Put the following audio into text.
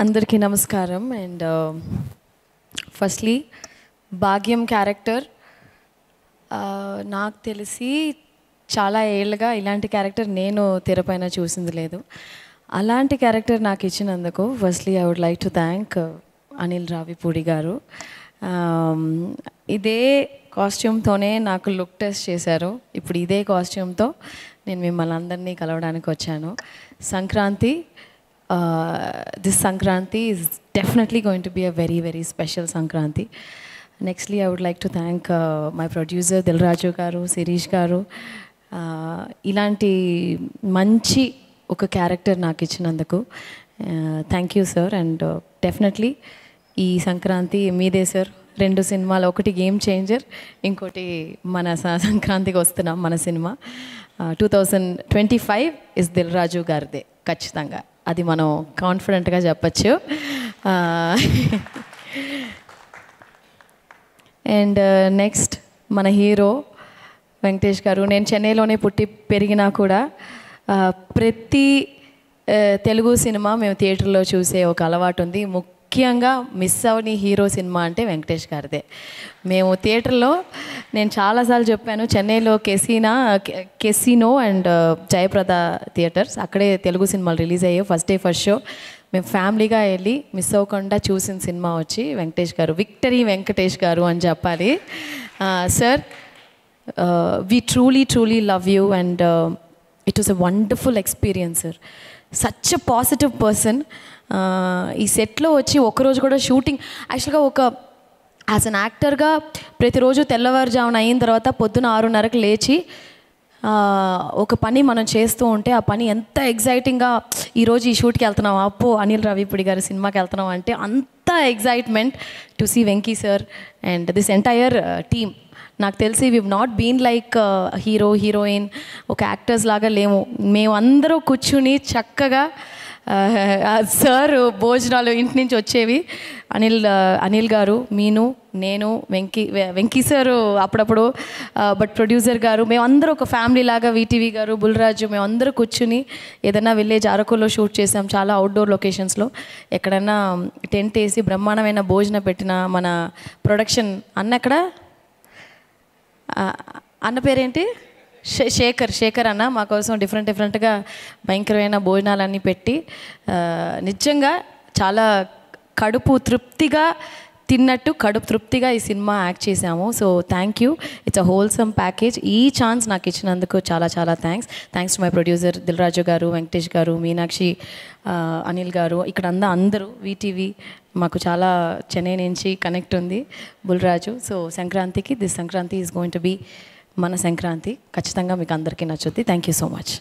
అందరికీ నమస్కారం. And firstly భాగ్యం క్యారెక్టర్ నాకు తెలిసి చాలా ఏళ్ళుగా ఇలాంటి క్యారెక్టర్ నేను తెరపైన చూసింది లేదు. అలాంటి క్యారెక్టర్ నాకు ఇచ్చినందుకు firstly I would like to thank Anil Ravipudi garu. ఇదే కాస్ట్యూమ్తోనే నాకు లుక్ టెస్ట్ చేశారు. ఇప్పుడు ఇదే కాస్ట్యూమ్తో నేను మిమ్మల్ని అందరినీ కలవడానికి వచ్చాను. Sankranti, this Sankranti is definitely going to be a very, very special Sankranti. Nextly, I would like to thank my producer Dilraju Garu, Sirish Garu. Ilanti manchi oka character naaku ichinanduku thank you sir. And definitely ee Sankranti meede sir. రెండు సినిమాలు, ఒకటి game changer, ఇంకోటి మన సంక్రాంతికి వస్తున్నాం మన cinema. 2025 is Dil Raju గారిదే ఖచ్చితంగా, అది మనం కాన్ఫిడెంట్గా చెప్పచ్చు. అండ్ నెక్స్ట్ మన హీరో వెంకటేష్ గారు. నేను చెన్నైలోనే పుట్టి పెరిగినా కూడా ప్రతి తెలుగు సినిమా మేము థియేటర్లో చూసే ఒక అలవాటు ఉంది. ముఖ్యంగా మిస్ అవని హీరో సినిమా అంటే వెంకటేష్ గారిదే. మేము థియేటర్లో, నేను చాలాసార్లు చెప్పాను, చెన్నైలో కెసినో అండ్ జయప్రద థియేటర్స్, అక్కడే తెలుగు సినిమాలు రిలీజ్ అయ్యాయి. ఫస్ట్ డే ఫస్ట్ షో మేము ఫ్యామిలీగా వెళ్ళి మిస్ అవ్వకుండా చూసిన సినిమా వచ్చి వెంకటేష్ గారు. విక్టరీ వెంకటేష్ గారు అని చెప్పాలి. Sir, we truly love you and it was a wonderful experience sir. Such a positive person. ఈ సెట్లో వచ్చి ఒకరోజు కూడా షూటింగ్, యాక్చువల్గా ఒక యాజ్ అన్ యాక్టర్గా ప్రతిరోజు తెల్లవారుజామున అయిన తర్వాత పొద్దున 6:30కి లేచి ఒక పని మనం చేస్తూ ఉంటే ఆ పని ఎంత ఎగ్జైటింగ్గా, ఈరోజు ఈ షూట్కి వెళ్తున్నాం, అప్పో అనిల్ రావిపూడి గారి సినిమాకి వెళ్తున్నాం అంటే అంత excitement to see Venky sir and this entire team. నాకు తెలిసి we not been like hero heroine, ఒక యాక్టర్స్ లాగా లేము. మేమందరూ కూర్చుని చక్కగా సార్ భోజనాలు ఇంటి నుంచి వచ్చేవి. అనిల్ గారు, మీను, నేను, వెంకీ సారు అప్పుడప్పుడు, బట్ ప్రొడ్యూసర్ గారు, మేమందరూ ఒక ఫ్యామిలీ లాగా, వీటీవీ గారు, బుల్రాజు, మేమందరూ కూర్చుని ఏదైనా విలేజ్ అరకులో షూట్ చేసాం, చాలా అవుట్డోర్ లొకేషన్స్లో. ఎక్కడన్నా టెంట్ వేసి బ్రహ్మాండమైన భోజనం పెట్టిన మన ప్రొడక్షన్ అన్న అన్న పేరేంటి, శేఖర్ అన్న మా కోసం డిఫరెంట్గా భయంకరమైన భోజనాలన్నీ పెట్టి నిజంగా చాలా కడుపు తృప్తిగా తిన్నట్టు కడుపు తృప్తిగా ఈ సినిమా యాక్ట్ చేశాము. So thank you. It's a wholesome package. ఈ ఛాన్స్ నాకు ఇచ్చినందుకు చాలా thanks to my producer Dil Raju గారు, వెంకటేష్ గారు, మీనాక్షి, అనిల్ గారు, ఇక్కడ అందరూ వీటీవీ మాకు చాలా చెన్నై నుంచి కనెక్ట్ ఉంది, బుల్రాజు. సో సంక్రాంతికి, this Sankranti is going to be మన సంక్రాంతి. ఖచ్చితంగా మీకు అందరికీ నచ్చుద్ది. Thank you so much.